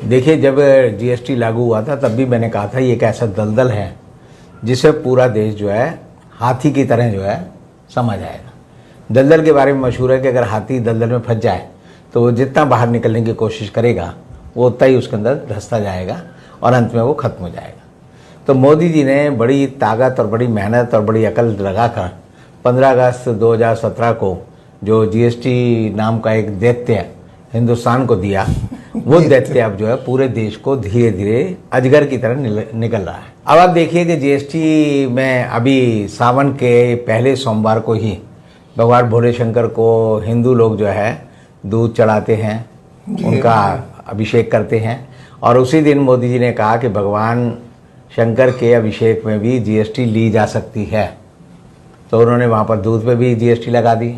देखिए, जब जीएसटी लागू हुआ था तब भी मैंने कहा था ये एक ऐसा दलदल है जिसे पूरा देश जो है हाथी की तरह जो है समझ आएगा। दलदल के बारे में मशहूर है कि अगर हाथी दलदल में फंस जाए तो वो जितना बाहर निकलने की कोशिश करेगा वो उतना ही उसके अंदर धंसता जाएगा और अंत में वो खत्म हो जाएगा। तो मोदी जी ने बड़ी ताकत और बड़ी मेहनत और बड़ी अकल लगाकर 15 अगस्त 2017 को जो जीएसटी नाम का एक दैत्य हिंदुस्तान को दिया, वो दैत्य अब जो है पूरे देश को धीरे धीरे अजगर की तरह निकल रहा है। अब आप देखिए कि जीएसटी में अभी सावन के पहले सोमवार को ही भगवान भोले शंकर को हिंदू लोग जो है दूध चढ़ाते हैं, उनका अभिषेक करते हैं। और उसी दिन मोदी जी ने कहा कि भगवान शंकर के अभिषेक में भी जीएसटी ली जा सकती है। तो उन्होंने वहाँ पर दूध पे भी जीएसटी लगा दी,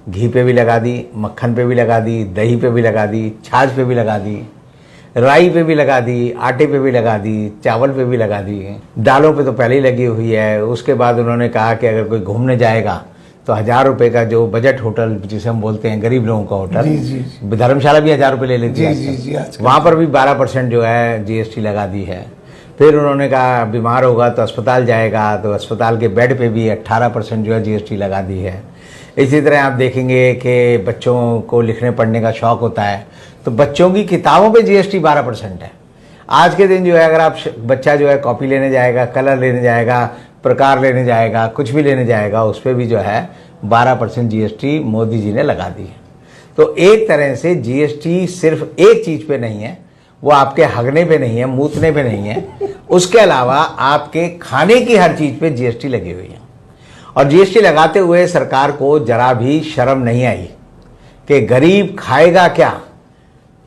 घी पे भी लगा दी, मक्खन पे भी लगा दी, दही पे भी लगा दी, छाछ पे भी लगा दी, राई पे भी लगा दी, आटे पे भी लगा दी, चावल पे भी लगा दी, दालों पे तो पहले ही लगी हुई है। उसके बाद उन्होंने कहा कि अगर कोई घूमने जाएगा तो 1000 रुपये का जो बजट होटल जिसे हम बोलते हैं गरीब लोगों का होटल, धर्मशाला भी 1000 रुपये ले लेती है, वहाँ पर भी 12% जो है जीएसटी लगा दी है। फिर उन्होंने कहा बीमार होगा तो अस्पताल जाएगा तो अस्पताल के बेड पे भी 18% जो है जीएसटी लगा दी है। इसी तरह आप देखेंगे कि बच्चों को लिखने पढ़ने का शौक़ होता है तो बच्चों की किताबों पे जीएसटी 12% है। आज के दिन जो है अगर आप बच्चा जो है कॉपी लेने जाएगा, कलर लेने जाएगा, प्रकार लेने जाएगा, कुछ भी लेने जाएगा, उस पर भी जो है 12% जीएसटी मोदी जी ने लगा दी है। तो एक तरह से जीएसटी सिर्फ एक चीज़ पे नहीं है, वो आपके हगने पे नहीं है, मूतने पे नहीं है, उसके अलावा आपके खाने की हर चीज़ पे जीएसटी लगी हुई है। और जीएसटी लगाते हुए सरकार को जरा भी शर्म नहीं आई कि गरीब खाएगा क्या,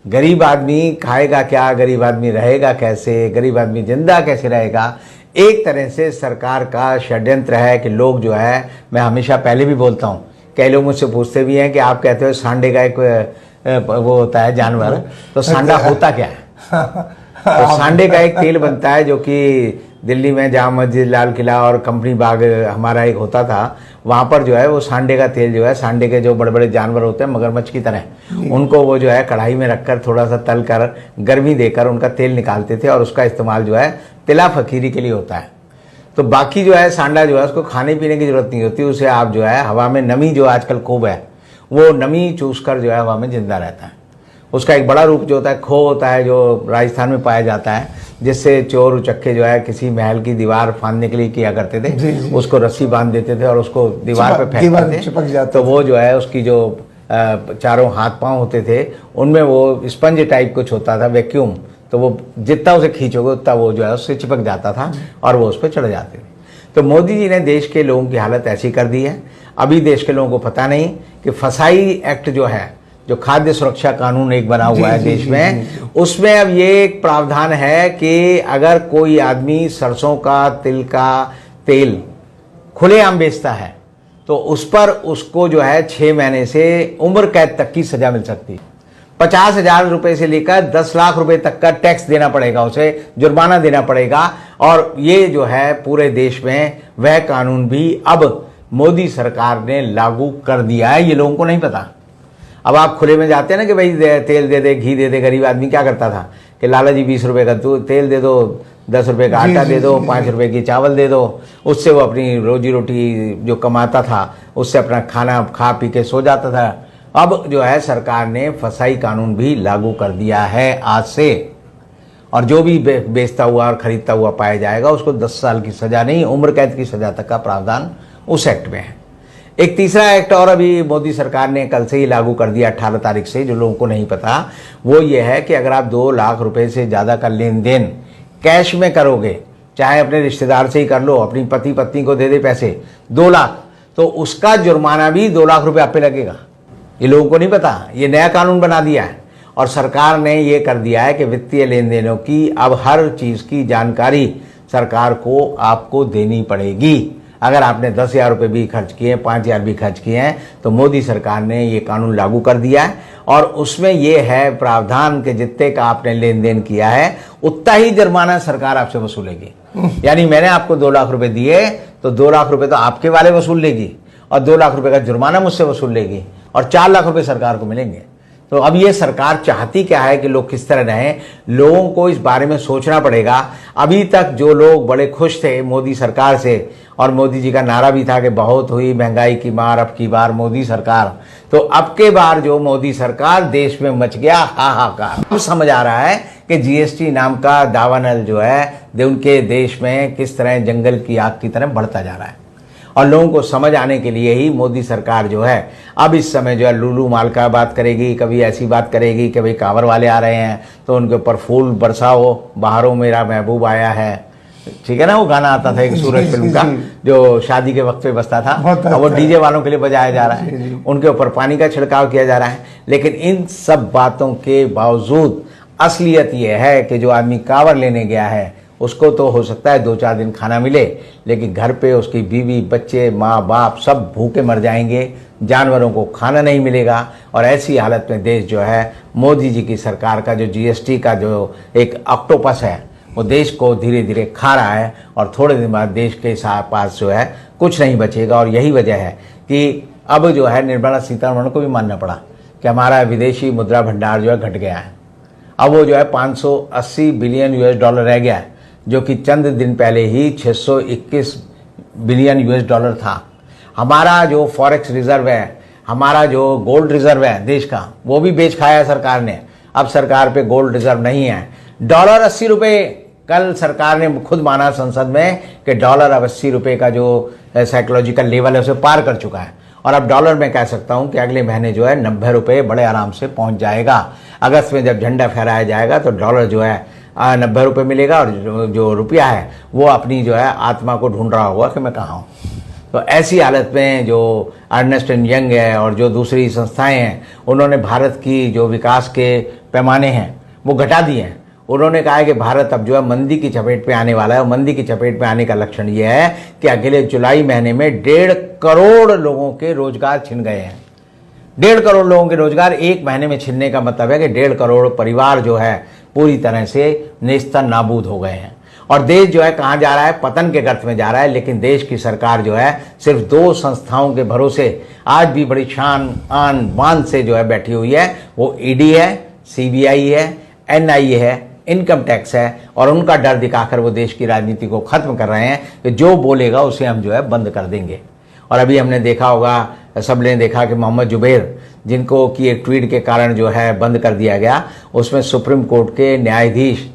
गरीब आदमी खाएगा क्या, गरीब आदमी रहेगा कैसे, गरीब आदमी जिंदा कैसे रहेगा। एक तरह से सरकार का षड्यंत्र है कि लोग जो है, मैं हमेशा पहले भी बोलता हूँ, कई लोग मुझसे पूछते भी हैं कि आप कहते हो सांडे का एक वो होता है जानवर, तो सांडा होता क्या है? तो सांडे का एक तेल बनता है जो कि दिल्ली में जामा मस्जिद, लाल किला और कंपनी बाग हमारा एक होता था, वहाँ पर जो है वो सांडे का तेल जो है, सांडे के जो बड़े बड़े जानवर होते हैं मगरमच्छ की तरह, उनको वो जो है कढ़ाई में रखकर थोड़ा सा तल कर गर्मी देकर उनका तेल निकालते थे और उसका इस्तेमाल जो है तिला फकीरी के लिए होता है। तो बाकी जो है सांडा जो है उसको खाने पीने की जरूरत नहीं होती, उसे आप जो है हवा में नमी जो आजकल खूब है वो नमी चूस कर जो है हवा में जिंदा रहता है। उसका एक बड़ा रूप जो होता है खो होता है, जो राजस्थान में पाया जाता है, जिससे चोर उचक्के जो है किसी महल की दीवार फांदने के लिए किया करते थे। जी। उसको रस्सी बांध देते थे और उसको दीवार पे फेंकते थे, तो वो जो है उसकी जो चारों हाथ पांव होते थे उनमें वो स्पंज टाइप कुछ होता था, वैक्यूम, तो वो जितना उसे खींचोगे उतना वो जो है उससे चिपक जाता था और वो उस पर चढ़ जाते थे। तो मोदी जी ने देश के लोगों की हालत ऐसी कर दी है। अभी देश के लोगों को पता नहीं कि फसाई एक्ट जो है, जो खाद्य सुरक्षा कानून एक बना हुआ है देश में, उसमें अब ये एक प्रावधान है कि अगर कोई आदमी सरसों का, तिल का तेल खुलेआम बेचता है तो उस पर उसको जो है 6 महीने से उम्र कैद तक की सजा मिल सकती है। 50,000 रुपए से लेकर 10 लाख रुपए तक का टैक्स देना पड़ेगा, उसे जुर्माना देना पड़ेगा। और ये जो है पूरे देश में वह कानून भी अब मोदी सरकार ने लागू कर दिया है, ये लोगों को नहीं पता। अब आप खुले में जाते हैं ना कि भाई तेल दे दे, घी दे दे, गरीब आदमी क्या करता था कि लाला जी 20 रुपए का तेल दे दो, 10 रुपए का आटा दे दो, 5 रुपए की चावल दे दो, उससे वो अपनी रोजी रोटी जो कमाता था उससे अपना खाना खा पी के सो जाता था। अब जो है सरकार ने फसाई कानून भी लागू कर दिया है आज से, और जो भी बेचता हुआ और खरीदता हुआ पाया जाएगा उसको 10 साल की सजा नहीं, उम्र कैद की सजा तक का प्रावधान उस एक्ट में है। एक तीसरा एक्ट और अभी मोदी सरकार ने कल से ही लागू कर दिया 18 तारीख से, जो लोगों को नहीं पता, वो ये है कि अगर आप 2 लाख रुपए से ज़्यादा का लेन देन कैश में करोगे, चाहे अपने रिश्तेदार से ही कर लो, अपनी पति पत्नी को दे दे पैसे 2 लाख, तो उसका जुर्माना भी 2 लाख रुपए आप पे लगेगा। ये लोगों को नहीं पता, ये नया कानून बना दिया है। और सरकार ने ये कर दिया है कि वित्तीय लेन देनों की अब हर चीज़ की जानकारी सरकार को आपको देनी पड़ेगी। अगर आपने 10,000 रुपये भी खर्च किए, 5,000 भी खर्च किए हैं, तो मोदी सरकार ने ये कानून लागू कर दिया है। और उसमें ये है प्रावधान कि जितने का आपने लेन देन किया है उतना ही जुर्माना सरकार आपसे वसूलेगी। यानी मैंने आपको 2 लाख रुपए दिए तो 2 लाख रुपए तो आपके वाले वसूल लेगी और 2 लाख रुपए का जुर्माना मुझसे वसूल लेगी और 4 लाख रुपए सरकार को मिलेंगे। तो अब ये सरकार चाहती क्या है कि लोग किस तरह रहें, लोगों को इस बारे में सोचना पड़ेगा। अभी तक जो लोग बड़े खुश थे मोदी सरकार से, और मोदी जी का नारा भी था कि बहुत हुई महंगाई की मार, अब की बार मोदी सरकार, तो अब के बार जो मोदी सरकार, देश में मच गया हाहाकार। अब समझ आ रहा है कि जीएसटी नाम का दावानल जो है उनके देश में किस तरह जंगल की आग की तरह बढ़ता जा रहा है। और लोगों को समझ आने के लिए ही मोदी सरकार जो है अब इस समय जो है लूलू माल का बात करेगी, कभी ऐसी बात करेगी कि भाई कांवर वाले आ रहे हैं तो उनके ऊपर फूल बरसाओ, बाहरों मेरा महबूब आया है, ठीक है ना, वो गाना आता था एक सूरज फिल्म का जो शादी के वक्त पे बजता था, अब वो डीजे वालों के लिए बजाया जा रहा है, उनके ऊपर पानी का छिड़काव किया जा रहा है। लेकिन इन सब बातों के बावजूद असलियत ये है कि जो आदमी कांवर लेने गया है उसको तो हो सकता है 2-4 दिन खाना मिले, लेकिन घर पे उसकी बीवी, बच्चे, माँ बाप सब भूखे मर जाएंगे, जानवरों को खाना नहीं मिलेगा। और ऐसी हालत में देश जो है मोदी जी की सरकार का जो जीएसटी का जो एक ऑक्टोपस है वो देश को धीरे धीरे खा रहा है, और थोड़े दिन बाद देश के पास जो है कुछ नहीं बचेगा। और यही वजह है कि अब जो है निर्मला सीतारमण को भी मानना पड़ा कि हमारा विदेशी मुद्रा भंडार जो है घट गया है। अब वो जो है 580 बिलियन US डॉलर रह गया है, जो कि चंद दिन पहले ही 621 बिलियन US डॉलर था। हमारा जो फॉरेक्स रिजर्व है, हमारा जो गोल्ड रिजर्व है देश का, वो भी बेच खाया है सरकार ने। अब सरकार पे गोल्ड रिजर्व नहीं है। डॉलर 80 रुपये, कल सरकार ने खुद माना संसद में कि डॉलर अब 80 रुपये का जो साइकोलॉजिकल लेवल है उसे पार कर चुका है। और अब डॉलर में कह सकता हूं कि अगले महीने जो है 90 रुपये बड़े आराम से पहुंच जाएगा। अगस्त में जब झंडा फहराया जाएगा तो डॉलर जो है 90 रुपये मिलेगा, और जो रुपया है वो अपनी जो है आत्मा को ढूंढ रहा होगा कि मैं कहाँ हूँ। तो ऐसी हालत में जो अर्नेस्ट एंड यंग है और जो दूसरी संस्थाएं हैं, उन्होंने भारत की जो विकास के पैमाने हैं वो घटा दिए हैं। उन्होंने कहा है कि भारत अब जो है मंदी की चपेट पे आने वाला है, और मंदी की चपेट पे आने का लक्षण ये है कि अगले जुलाई महीने में 1.5 करोड़ लोगों के रोजगार छिन गए हैं। 1.5 करोड़ लोगों के रोजगार एक महीने में छिनने का मतलब है कि 1.5 करोड़ परिवार जो है पूरी तरह से नेस्त नाबूद हो गए हैं। और देश जो है कहाँ जा रहा है, पतन के गर्त में जा रहा है। लेकिन देश की सरकार जो है सिर्फ 2 संस्थाओं के भरोसे आज भी बड़ी शान आन बान से जो है बैठी हुई है। वो ईडी है, सीबीआई है, एनआईए है, इनकम टैक्स है, और उनका डर दिखाकर वो देश की राजनीति को खत्म कर रहे हैं कि जो बोलेगा उसे हम जो है बंद कर देंगे। और अभी हमने देखा होगा, सबने देखा कि मोहम्मद जुबैर, जिनको की एक ट्वीट के कारण जो है बंद कर दिया गया, उसमें सुप्रीम कोर्ट के न्यायाधीश,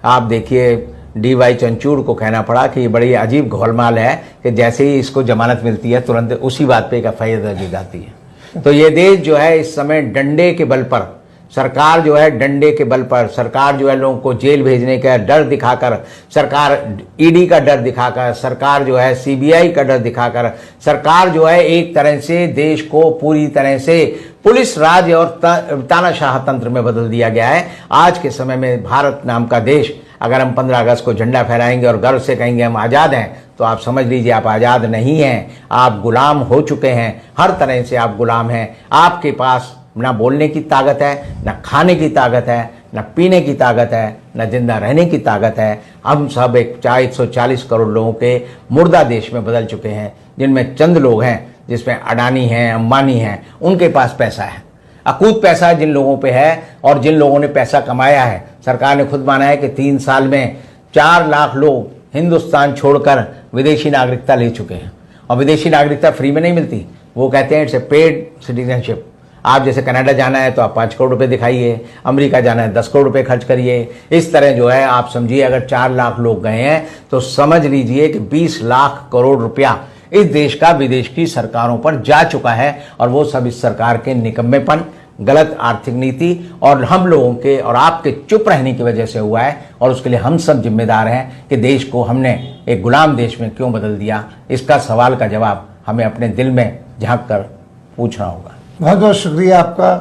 आप देखिए DY चंचूड़ को कहना पड़ा कि ये बड़ी अजीब घोलमाल है कि जैसे ही इसको जमानत मिलती है तुरंत उसी बात पे एक FIR दर्ज हो जाती है। तो ये देश जो है इस समय डंडे के बल पर, सरकार जो है डंडे के बल पर, सरकार जो है लोगों को जेल भेजने का डर दिखाकर, सरकार ईडी का डर दिखाकर, सरकार जो है सीबीआई का डर दिखाकर, सरकार जो है एक तरह से देश को पूरी तरह से पुलिस राज और तानाशाह तंत्र में बदल दिया गया है। आज के समय में भारत नाम का देश, अगर हम 15 अगस्त को झंडा फहराएंगे और गर्व से कहेंगे हम आज़ाद हैं, तो आप समझ लीजिए आप आज़ाद नहीं हैं, आप गुलाम हो चुके हैं। हर तरह से आप गुलाम हैं। आपके पास ना बोलने की ताकत है, ना खाने की ताकत है, ना पीने की ताकत है, ना जिंदा रहने की ताकत है। हम सब एक 140 करोड़ लोगों के मुर्दा देश में बदल चुके हैं, जिनमें चंद लोग हैं, जिसमें अडानी हैं, अंबानी हैं, उनके पास पैसा है, अकूत पैसा जिन लोगों पे है। और जिन लोगों ने पैसा कमाया है, सरकार ने खुद माना है कि 3 साल में 4 लाख लोग हिंदुस्तान छोड़कर विदेशी नागरिकता ले चुके हैं। और विदेशी नागरिकता फ्री में नहीं मिलती, वो कहते हैं इट्स ए पेड सिटीजनशिप। आप जैसे कनाडा जाना है तो आप 5 करोड़ रुपए दिखाइए, अमेरिका जाना है 10 करोड़ रुपए खर्च करिए। इस तरह जो है आप समझिए, अगर 4 लाख लोग गए हैं तो समझ लीजिए कि 20 लाख करोड़ रुपया इस देश का विदेश की सरकारों पर जा चुका है। और वो सब इस सरकार के निकम्मेपन, गलत आर्थिक नीति और हम लोगों के और आपके चुप रहने की वजह से हुआ है। और उसके लिए हम सब जिम्मेदार हैं कि देश को हमने एक गुलाम देश में क्यों बदल दिया। इसका सवाल का जवाब हमें अपने दिल में झांक कर पूछना होगा। बहुत बहुत शुक्रिया आपका।